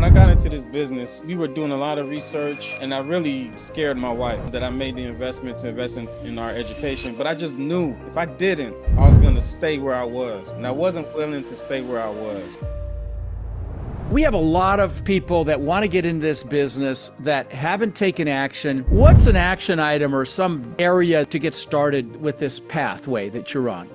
When I got into this business, we were doing a lot of research, and I really scared my wife that I made the investment to invest in our education. But I just knew if I didn't, I was going to stay where I was. And I wasn't willing to stay where I was. We have a lot of people that want to get into this business that haven't taken action. What's an action item or some area to get started with this pathway that you're on?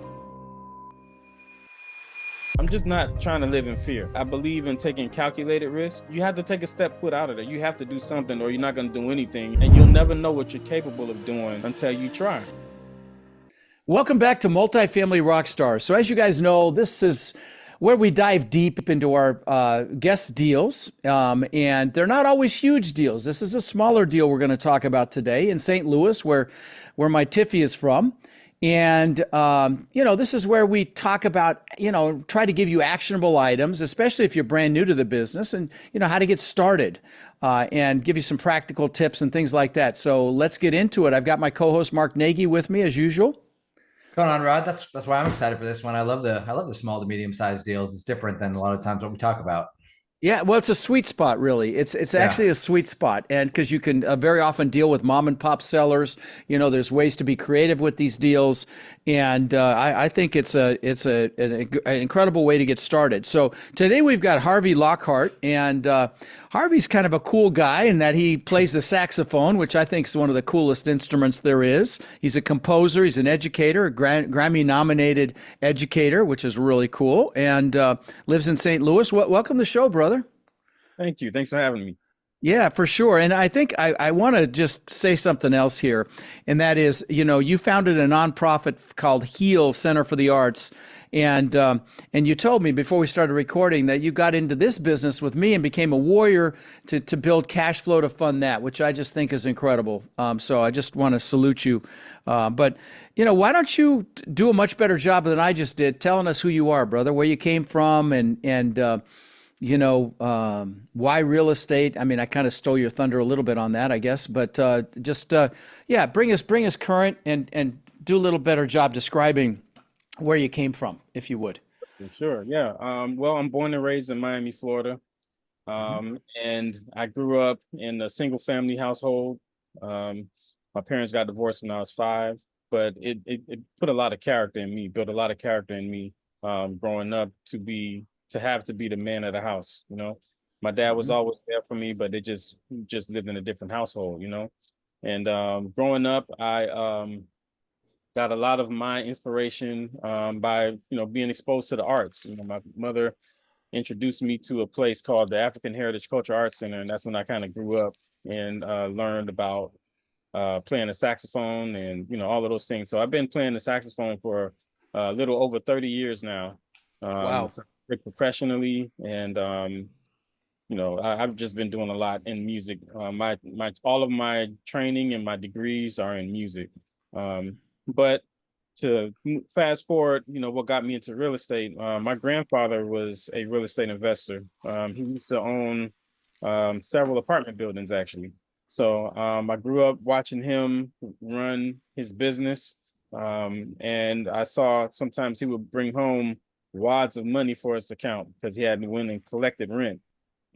I'm just not trying to live in fear. I believe in taking calculated risks. You have to take a step foot out of there. You have to do something or you're not going to do anything. And you'll never know what you're capable of doing until you try. Welcome back to Multifamily Rockstars. So as you guys know, this is where we dive deep into our guest deals, and they're not always huge deals. This is a smaller deal we're going to talk about today in St. Louis, where my Tiffy is from. And, this is where we talk about, try to give you actionable items, especially if you're brand new to the business and, how to get started and give you some practical tips and things like that. So let's get into it. I've got my co-host Mark Nagy with me as usual. What's going on, Rod? That's why I'm excited for this one. I love the small to medium sized deals. It's different than a lot of times what we talk about. Yeah, well, it's a sweet spot, really. It's actually a sweet spot, and because you can very often deal with mom and pop sellers. There's ways to be creative with these deals, and I think it's an incredible way to get started. So today we've got Harvey Lockhart, and Harvey's kind of a cool guy in that he plays the saxophone, which I think is one of the coolest instruments there is. He's a composer, he's an educator, a Grammy-nominated educator, which is really cool, and lives in St. Louis. Welcome to the show, brother. Thank you. Thanks for having me. Yeah, for sure. And I think I want to just say something else here. And that is, you founded a nonprofit called HEAL Center for the Arts. And you told me before we started recording that you got into this business with me and became a warrior to build cash flow to fund that, which I just think is incredible. So I just want to salute you. But, why don't you do a much better job than I just did telling us who you are, brother, where you came from and why real estate? I mean, I kind of stole your thunder a little bit on that, I guess, but bring us current and do a little better job describing where you came from, if you would. Sure. Yeah. Well, I'm born and raised in Miami, Florida. And I grew up in a single family household. My parents got divorced when I was 5, but it put a lot of character in me, built a lot of character in me, growing up to have to be the man of the house. My dad was always there for me, but it just lived in a different household, and growing up, I got a lot of my inspiration by being exposed to the arts. My mother introduced me to a place called the African Heritage Culture Arts Center, and that's when I kind of grew up and learned about playing the saxophone and all of those things. So I've been playing the saxophone for a little over 30 years now. Wow. Professionally, and I've just been doing a lot in music. My all of my training and my degrees are in music. But to fast forward, what got me into real estate, my grandfather was a real estate investor. He used to own several apartment buildings, actually. So I grew up watching him run his business, and I saw sometimes he would bring home wads of money for his account because he had went and collected rent,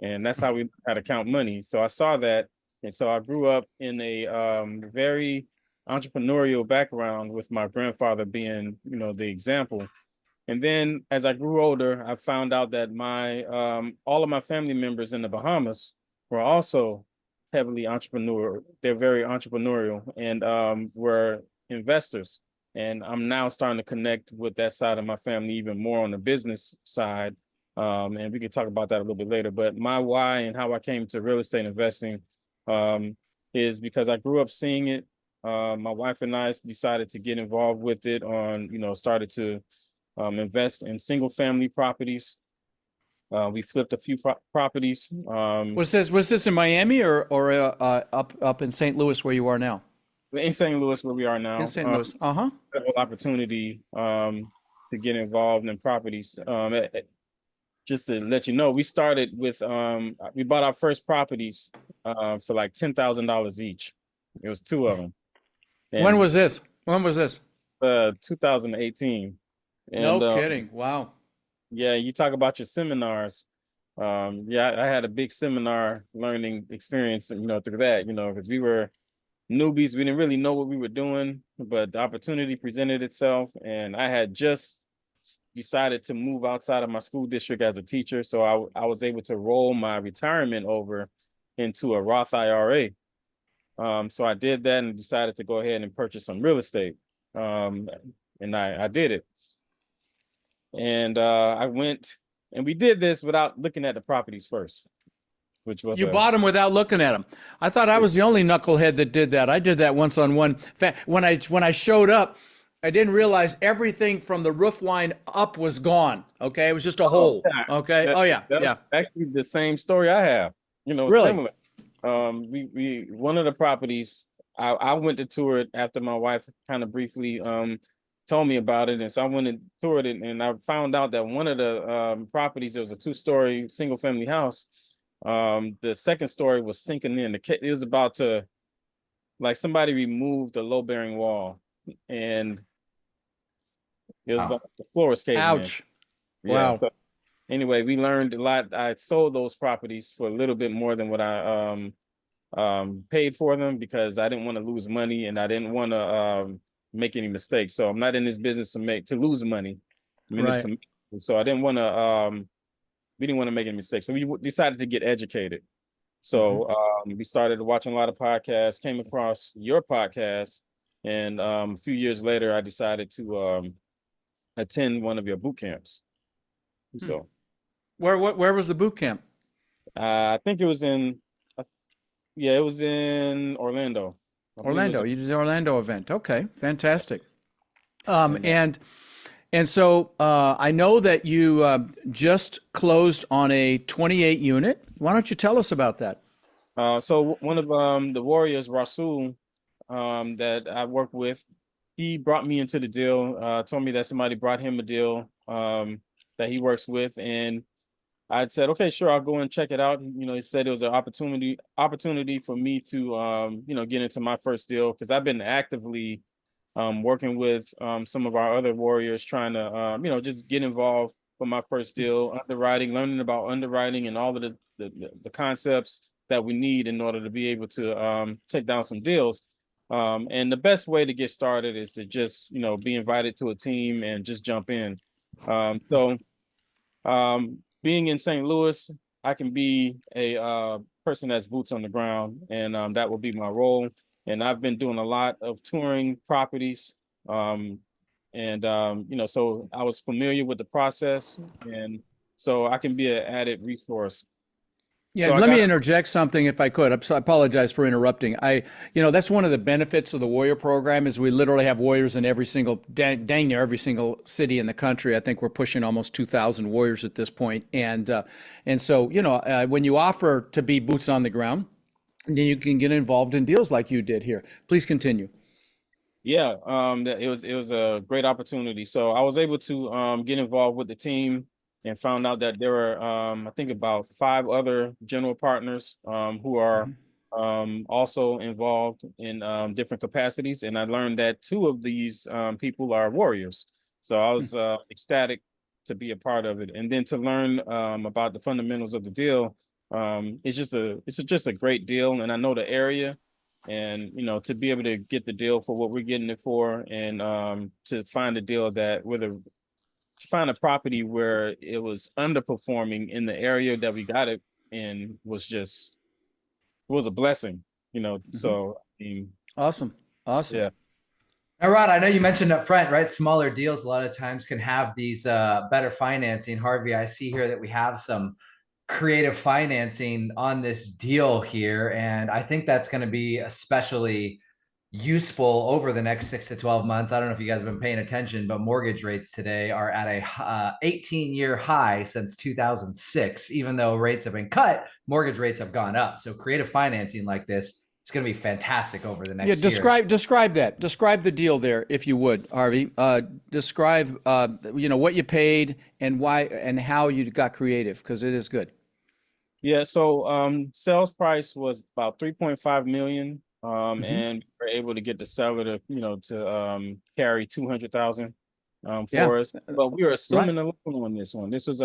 and that's how we had to count money. So I saw that, and so I grew up in a very entrepreneurial background with my grandfather being the example. And then as I grew older, I found out that my all of my family members in the Bahamas were also heavily entrepreneurial. They're very entrepreneurial and were investors. And I'm now starting to connect with that side of my family even more on the business side. And we can talk about that a little bit later. But my why and how I came to real estate investing is because I grew up seeing it. My wife and I decided to get involved with it started to invest in single family properties. We flipped a few properties. Was this in Miami or up in St. Louis where you are now? In St. Louis, where we are now. In St. Louis, opportunity to get involved in properties. Just to let you know, we started with we bought our first properties for like $10,000 each. It was 2 of them. And, when was this? 2018. And, no kidding. Wow. Yeah, you talk about your seminars. Yeah, I had a big seminar learning experience, through that, because we were newbies. We didn't really know what we were doing, but the opportunity presented itself, and I had just decided to move outside of my school district as a teacher. So I was able to roll my retirement over into a Roth IRA. So I did that and decided to go ahead and purchase some real estate. Um, and I did it. And I went and we did this without looking at the properties first, which was You bought them without looking at them. I thought I was the only knucklehead that did that. I did that once on one. When I showed up, I didn't realize everything from the roof line up was gone. Okay, it was just a hole. Okay. Oh yeah, that's yeah. actually the same story I have. Really? Similar. We one of the properties I went to tour it after my wife kind of briefly told me about it, and so I went and toured it, and I found out that one of the properties, there was a 2-story single family house. The second story was sinking in. It was about to, like, somebody removed the low bearing wall, and it was Wow. about, the floor was caving in. Ouch. Yeah. Wow. So anyway, we learned a lot. I sold those properties for a little bit more than what I paid for them, because I didn't want to lose money and I didn't want to make any mistakes. So I'm not in this business to lose money. I'm in it Right. to make, so I didn't want to we didn't want to make any mistakes. So we decided to get educated. So we started watching a lot of podcasts, came across your podcast, and a few years later I decided to attend one of your boot camps. Hmm. So Where was the boot camp? I think it was in yeah, it was in Orlando. I believe it was Orlando. You did the Orlando event. Okay, fantastic. and And so I know that you just closed on a 28 unit. Why don't you tell us about that? so one of the Warriors, Rasul, that I work with, he brought me into the deal, told me that somebody brought him a deal that he works with, and I said, okay, sure, I'll go and check it out. He said it was an opportunity for me to get into my first deal, because I've been actively working with some of our other warriors, trying to just get involved for my first deal, underwriting, learning about underwriting and all of the concepts that we need in order to be able to take down some deals. And the best way to get started is to just be invited to a team and just jump in. So being in St. Louis, I can be a person that's boots on the ground, and that will be my role. And I've been doing a lot of touring properties, and so I was familiar with the process, and so I can be an added resource. Yeah, So I let me got interject something if I could. I apologize for interrupting. That's one of the benefits of the Warrior program is we literally have warriors in every single, dang near every single city in the country. I think we're pushing almost 2,000 warriors at this point. And so, when you offer to be boots on the ground, then you can get involved in deals like you did here. Please continue. Yeah, it was a great opportunity. So I was able to get involved with the team and found out that there were I think about 5 other general partners who are also involved in different capacities, and I learned that 2 of these people are warriors. So I was ecstatic to be a part of it, and then to learn about the fundamentals of the deal. It's just a great deal, and I know the area, and to be able to get the deal for what we're getting it for, and to find a deal to find a property where it was underperforming in the area that we got it in was a blessing. Mhm. So I mean, Awesome. Awesome. yeah. Now, Rod, I know you mentioned up front, right? Smaller deals a lot of times can have these better financing. Harvey, I see here that we have some creative financing on this deal here, and I think that's going to be especially useful over the next 6 to 12 months. I don't know if you guys have been paying attention, but mortgage rates today are at a 18-year high since 2006. Even though rates have been cut, mortgage rates have gone up. So creative financing like this, it's going to be fantastic over the Yeah, next year. describe that. Describe the deal there, if you would, Harvey. Describe, what you paid and why and how you got creative, because it is good. Yeah, so sales price was about 3.5 million. Hmm. And we were able to get the seller to carry 200,000 Yeah, for us. But we were right. assuming a loan on this one. This was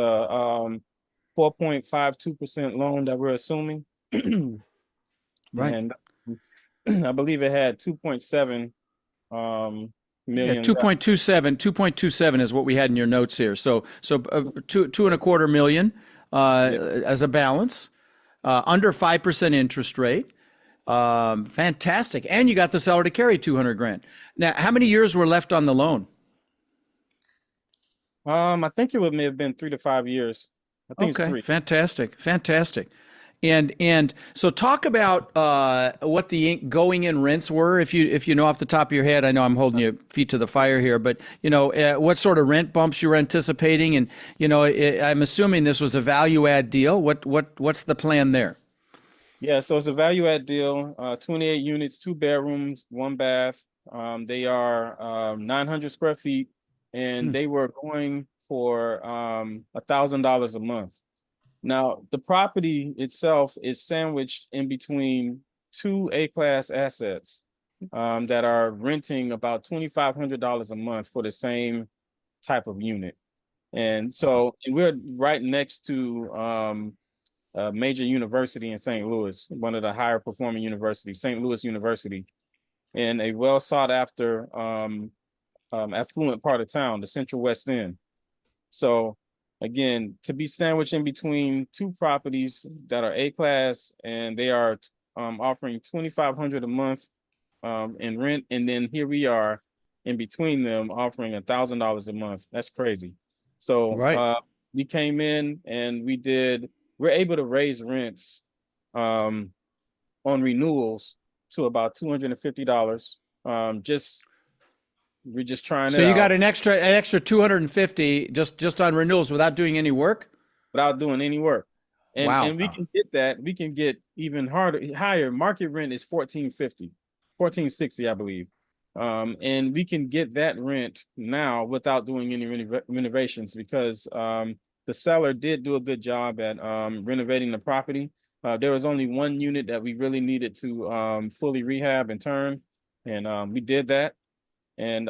4.52% loan that we're assuming. Right. And I believe it had 2.7 Yeah, million. 2.27 is what we had in your notes here. So two and a quarter million Yeah. as a balance, under 5% interest rate. Fantastic. And you got the seller to carry 200 grand. Now, how many years were left on the loan? I think it may have been 3 to 5 years. I think it's Okay, 3. fantastic, fantastic. And so talk about what the going in rents were, if you know off the top of your head. I know I'm holding your feet to the fire here, but what sort of rent bumps you were anticipating, and I'm assuming this was a value add deal. What's the plan there? Yeah, so it's a value add deal. 28 units, 2 bedrooms, 1 bath. They are 900 square feet, and Hmm. they were going for $1,000 a month. Now, the property itself is sandwiched in between two A-class assets that are renting about $2,500 a month for the same type of unit. And so we're right next to a major university in St. Louis, one of the higher performing universities, St. Louis University, in a well sought after affluent part of town, the Central West End. So again, to be sandwiched in between two properties that are A class, and they are offering $2,500 a month in rent, and then here we are in between them offering $1,000 a month. That's crazy. So Right. we came in and we're able to raise rents on renewals to about $250. We're just trying So it you got out an extra 250 just on renewals without doing any work? without doing any work. And Wow. we can get that. We can get even higher. Market rent is 1450, 1460, I believe. And we can get that rent now without doing any renovations because the seller did do a good job at renovating the property. There was only one unit that we really needed to fully rehab and turn, and we did that. And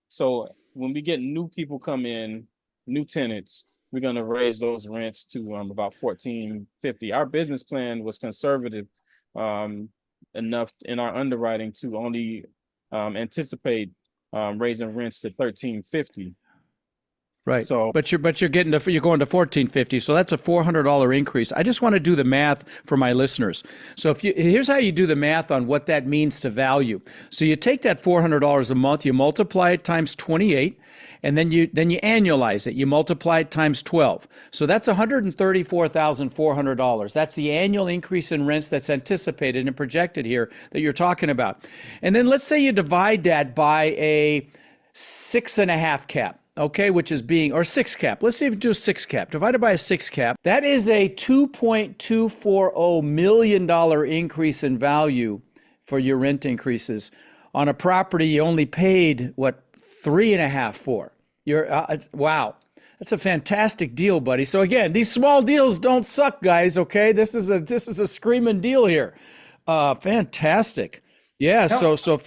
so when we get new people come in, new tenants, we're going to raise those rents to about 1450. Our business plan was conservative enough in our underwriting to only anticipate raising rents to 1350. Right. So But you're going to 1450. So that's a $400 increase. I just want to do the math for my listeners. So here's how you do the math on what that means to value. So you take that $400 a month, you multiply it times 28, and then you annualize it. You multiply it times 12. So that's $134,400. That's the annual increase in rents that's anticipated and projected here that you're talking about. And then let's say you divide that by a 6.5 cap. Okay, which is or 6 cap. Let's see if you do a 6 cap. Divided by a 6 cap, that is a $2.240 million increase in value for your rent increases on a property you only paid, 3.5 for. Wow. That's a fantastic deal, buddy. So again, these small deals don't suck, guys, okay? This is a screaming deal here. Fantastic. Yeah. No. So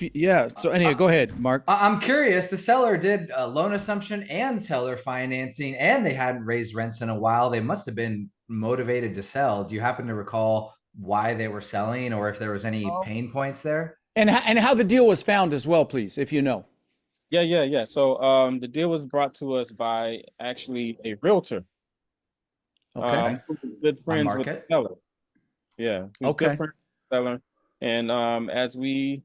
anyway, go ahead, Mark. I'm curious. The seller did a loan assumption and seller financing, and they hadn't raised rents in a while. They must have been motivated to sell. Do you happen to recall why they were selling, or if there was any pain points there? And how the deal was found as well, please, if you know. yeah. So the deal was brought to us by actually a realtor. Okay. Who was good friends with the Market. seller. Yeah, he was Okay. good friends with the seller. And as we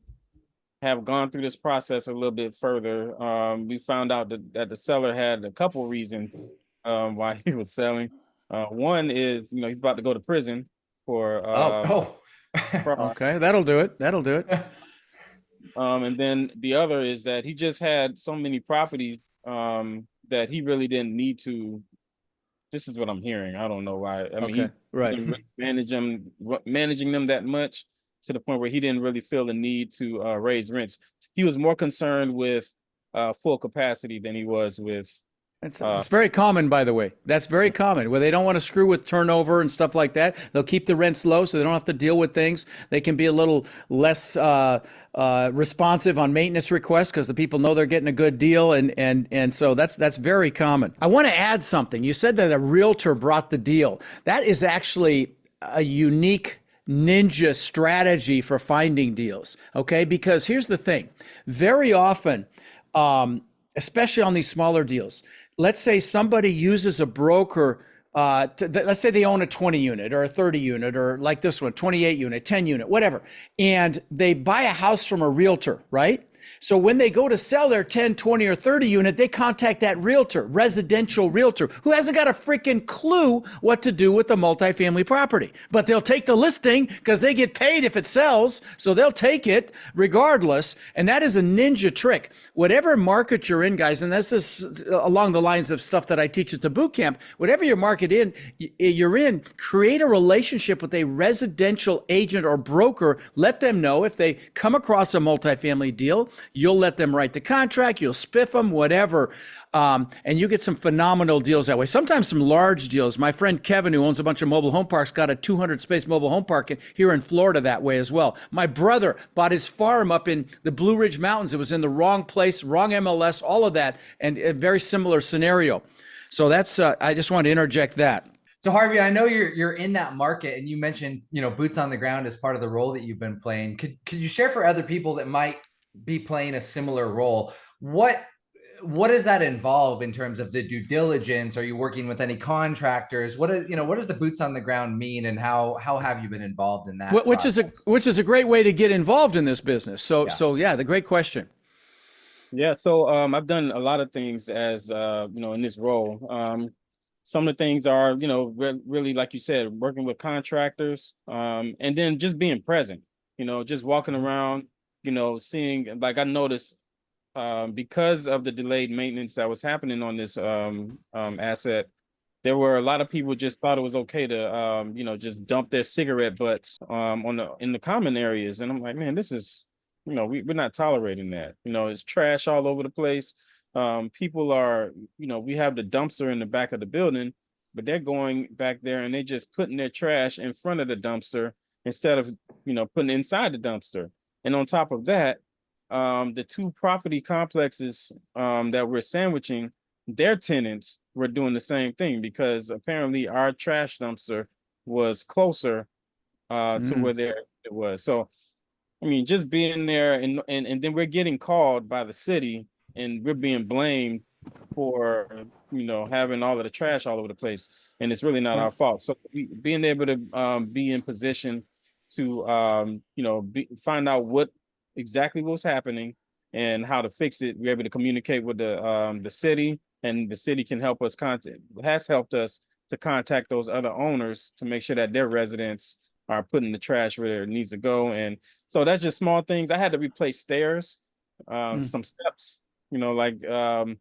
have gone through this process a little bit further, we found out that the seller had a couple reasons why he was selling. One is, he's about to go to prison for Oh. fraud. Okay. That'll do it. And then the other is that he just had so many properties that he really didn't need to. This is what I'm hearing. I don't know why. I mean, Okay. Right. didn't really managing them that much to the point where he didn't really feel the need to raise rents. He was more concerned with full capacity than he was with It's very common, by the way. That's very common where they don't want to screw with turnover and stuff like that. They'll keep the rents low so they don't have to deal with things. They can be a little less responsive on maintenance requests because the people know they're getting a good deal, and so that's very common. I want to add something. You said that a realtor brought the deal. That is actually a unique ninja strategy for finding deals. Okay, because here's the thing: very often, especially on these smaller deals, let's say somebody uses a broker. Let's say they own a 20 unit or a 30 unit or like this one, 28 unit, 10 unit, whatever. And they buy a house from a realtor, right? So when they go to sell their 10, 20, or 30 unit, they contact that realtor, residential realtor, who hasn't got a freaking clue what to do with the multifamily property. But they'll take the listing because they get paid if it sells. So they'll take it regardless. And that is a ninja trick. Whatever market you're in, guys, and this is along the lines of stuff that I teach at the Bootcamp, whatever your market you're in, create a relationship with a residential agent or broker. Let them know if they come across a multifamily deal. You'll let them write the contract, you'll spiff them, whatever. And you get some phenomenal deals that way. Sometimes some large deals. My friend Kevin, who owns a bunch of mobile home parks, got a 200 space mobile home park here in Florida that way as well. My brother bought his farm up in the Blue Ridge Mountains. It was in the wrong place, wrong MLS, all of that, and a very similar scenario. So that's, I just want to interject that. So Harvey, I know you're in that market, and you mentioned, boots on the ground as part of the role that you've been playing. Could you share for other people that might be playing a similar role? What does that involve in terms of the due diligence? Are you working with any contractors? What does the boots on the ground mean, and how have you been involved in that which process? is a great way to get involved in this business. So yeah, the great question. Yeah, so I've done a lot of things as in this role. Some of the things are, really, like you said, working with contractors, and then just being present, just walking around, seeing, like I noticed, because of the delayed maintenance that was happening on this asset, there were a lot of people just thought it was okay to, just dump their cigarette butts in the common areas. And I'm like, man, this is, we're not tolerating that. It's trash all over the place. People are, we have the dumpster in the back of the building, but they're going back there and they just putting their trash in front of the dumpster instead of, putting it inside the dumpster. And on top of that, the two property complexes that we're sandwiching, their tenants were doing the same thing because apparently our trash dumpster was closer to where it was. So, I mean, just being there and then we're getting called by the city and we're being blamed for, having all of the trash all over the place. And it's really not our fault. So being able to be in position to, find out what exactly what's happening and how to fix it. We're able to communicate with the city, and the city can help us has helped us to contact those other owners to make sure that their residents are putting the trash where it needs to go. And so that's just small things. I had to replace stairs, some steps, like it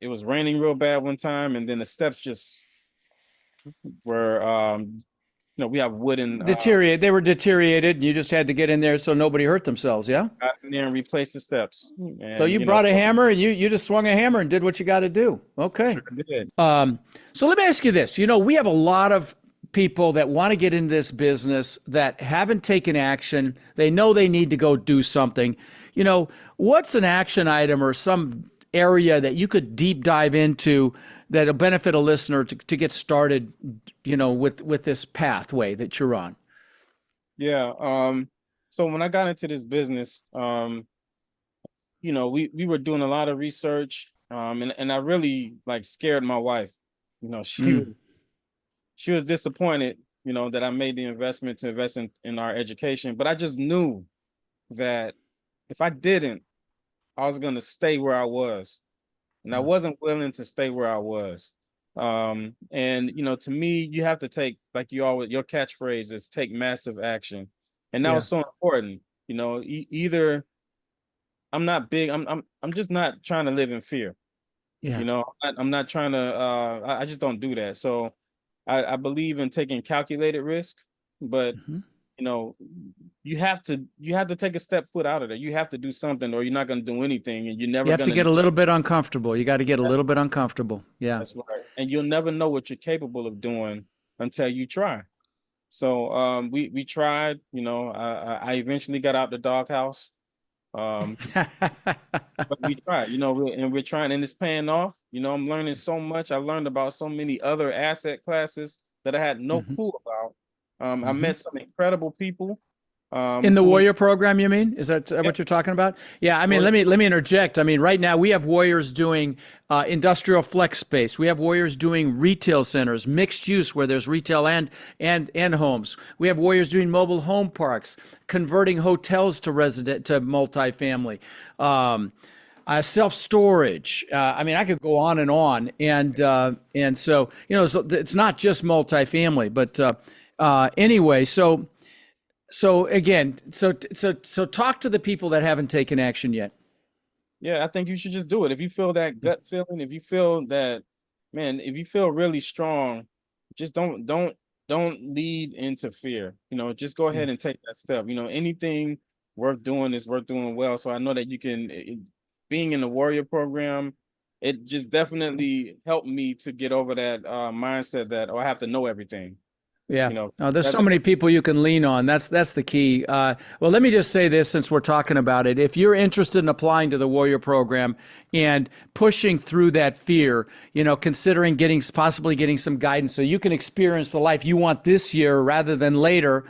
was raining real bad one time, and then the steps just were we have wooden Deteriorate. They were deteriorated, and you just had to get in there so nobody hurt themselves. Yeah. got in there and replace the steps. And, So you brought a hammer, and you just swung a hammer and did what you got to do. Okay. Sure did. So let me ask you this. We have a lot of people that want to get into this business that haven't taken action. They know they need to go do something. What's an action item or some area that you could deep dive into that'll benefit a listener to get started, with this pathway that you're on? Yeah. So when I got into this business, we were doing a lot of research, and I really scared my wife. She was disappointed, that I made the investment to invest in our education, but I just knew that if I didn't, I was going to stay where I was, and I wasn't willing to stay where I was. And to me, you have to take, like your catchphrase is take massive action. And that was so important. Either I'm not big, I'm just not trying to live in fear. Yeah. I'm not trying to I just don't do that. So I believe in taking calculated risk, but you have to take a step foot out of there. You have to do something, or you're not going to do anything, and you're You never have going to to. get a little bit uncomfortable. You got to get a little bit uncomfortable. Yeah. That's right. And you'll never know what you're capable of doing until you try. So we tried. I eventually got out the doghouse. Um, but we tried. And we're trying, and it's paying off. I'm learning so much. I learned about so many other asset classes that I had no Mhm. clue about. I Mhm. met some incredible people. In the Who, Warrior program, you mean? Is that yeah, what you're talking about? Yeah, I mean, were- let me interject. I mean, right now we have Warriors doing industrial flex space. We have Warriors doing retail centers, mixed use where there's retail and homes. We have Warriors doing mobile home parks, converting hotels to multifamily. Self storage. I mean, I could go on, and so so it's not just multifamily, but anyway, so again, so talk to the people that haven't taken action yet. yeah, I think you should just do it. If you feel that gut feeling, if you feel that, man, if you feel really strong, just don't lead into fear. Just go Yeah. ahead and take that step. Anything worth doing is worth doing well. So I know that you can. Being in the Warrior program, it just definitely helped me to get over that mindset that, oh, I have to know everything. Yeah. You know, There's that, so many people you can lean on. That's the key. Well, let me just say this since we're talking about it. If you're interested in applying to the Warrior program and pushing through that fear, considering possibly getting some guidance so you can experience the life you want this year rather than later,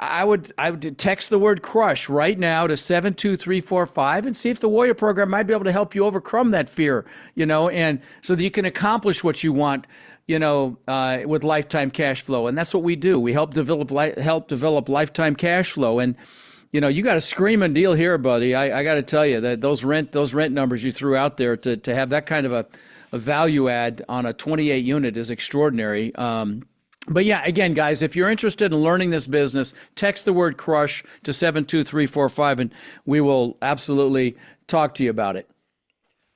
I would text the word crush right now to 72345 and see if the Warrior program might be able to help you overcome that fear, and so that you can accomplish what you want, with lifetime cash flow. And that's what we do. We help develop lifetime cash flow. And you got a screaming deal here, buddy. I got to tell you that those rent numbers you threw out there to have that kind of a value add on a 28 unit is extraordinary. But yeah, again, guys, if you're interested in learning this business, text the word crush to 72345 and we will absolutely talk to you about it.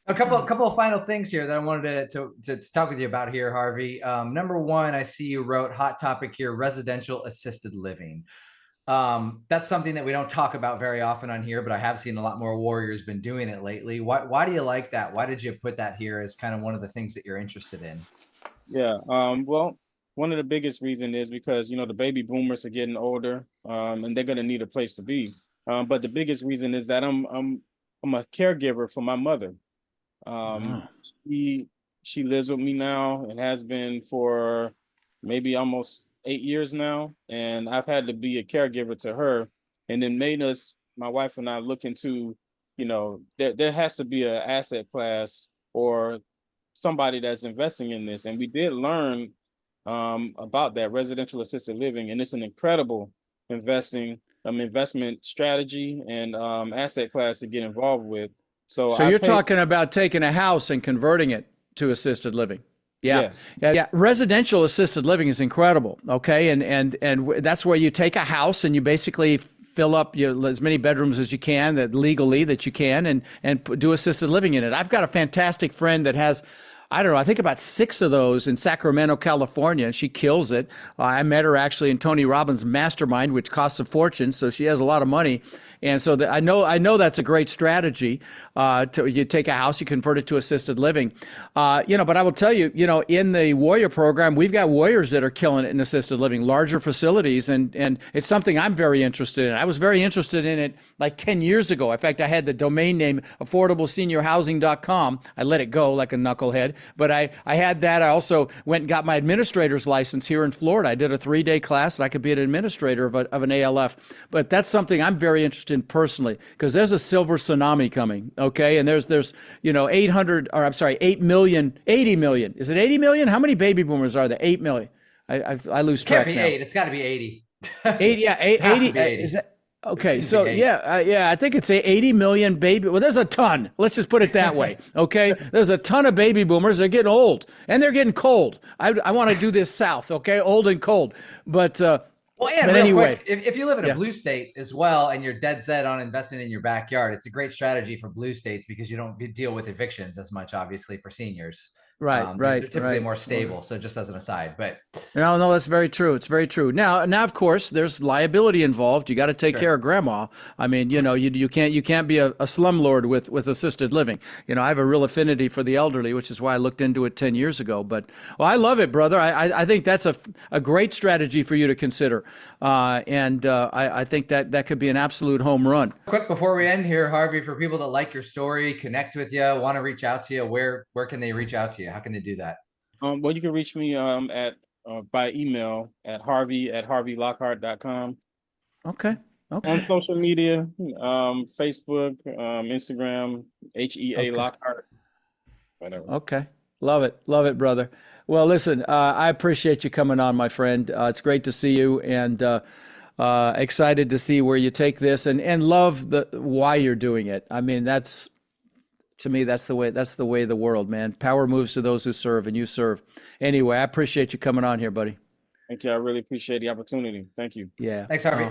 A couple of final things here that I wanted to talk with you about here, Harvey. Number one, I see you wrote hot topic here, residential assisted living. That's something that we don't talk about very often on here, but I have seen a lot more Warriors been doing it lately. Why do you like that? Why did you put that here as kind of one of the things that you're interested in? yeah. Well, one of the biggest reason is because the baby boomers are getting older, and they're gonna need a place to be. But the biggest reason is that I'm a caregiver for my mother. Um, Oh. she she lives with me now and has been for maybe almost 8 years now, and I've had to be a caregiver to her, and then made us, my wife and I, look into, there has to be an asset class or somebody that's investing in this, and we did learn about that residential assisted living, and it's an incredible investment strategy and asset class to get involved with. So So I you're paid. talking about taking a house and converting it to assisted living. Yeah. Yes. Yeah. Residential assisted living is incredible. Okay. And that's where you take a house and you basically fill up as many bedrooms as you can that you can and do assisted living in it. I've got a fantastic friend that has, I don't know, I think about 6 of those in Sacramento, California, and she kills it. I met her actually in Tony Robbins' mastermind, which costs a fortune, so she has a lot of money. And so I know that's a great strategy. You take a house, you convert it to assisted living. But I will tell you, in the Warrior program, we've got Warriors that are killing it in assisted living, larger facilities, and it's something I'm very interested in. I was very interested in it like 10 years ago. In fact, I had the domain name affordableseniorhousing.com. I let it go like a knucklehead, but I had that. I also went and got my administrator's license here in Florida. I did a 3-day class and I could be an administrator of an ALF. But that's something I'm very interested in personally, because there's a silver tsunami coming. Okay. And there's 8 million, 80 million. Is it 80 million? How many baby boomers are there? 8 million. I lose track. Can't be now. 8. It's got to be 80. 80. Yeah. 80. Is that, okay. So yeah, I think it's 80 million baby. Well, there's a ton. Let's just put it that way. Okay. There's a ton of baby boomers. They're getting old and they're getting cold. I want to do this south. Okay. Old and cold. But anyway, quick, if you live in a blue state as well, and you're dead set on investing in your backyard, it's a great strategy for blue states because you don't deal with evictions as much, obviously, for seniors. Right, They're right, typically right. more stable. So just as an aside, but No, no, that's very true. It's very true. Now, of course, there's liability involved. You got to take care sure. of grandma. I mean, you can't be a slumlord with assisted living. I have a real affinity for the elderly, which is why I looked into it 10 years ago. But well, I love it, brother. I think that's a great strategy for you to consider, and I think that could be an absolute home run. Quick before we end here, Harvey, for people that like your story, connect with you, want to reach out to you, where can they reach out to you? How can they do that? Well, you can reach me at by email at harveylockhart.com. Okay. On Okay. social media, Facebook, Instagram, HEA Okay. Lockhart, whatever. Okay. Love it, brother. Well, listen, I appreciate you coming on, my friend. It's great to see you, and excited to see where you take this, and love the why you're doing it. I mean, to me, that's the way of the world, man. Power moves to those who serve, and you serve. Anyway, I appreciate you coming on here, buddy. Thank you. I really appreciate the opportunity. Thank you. Yeah. Thanks, Harvey.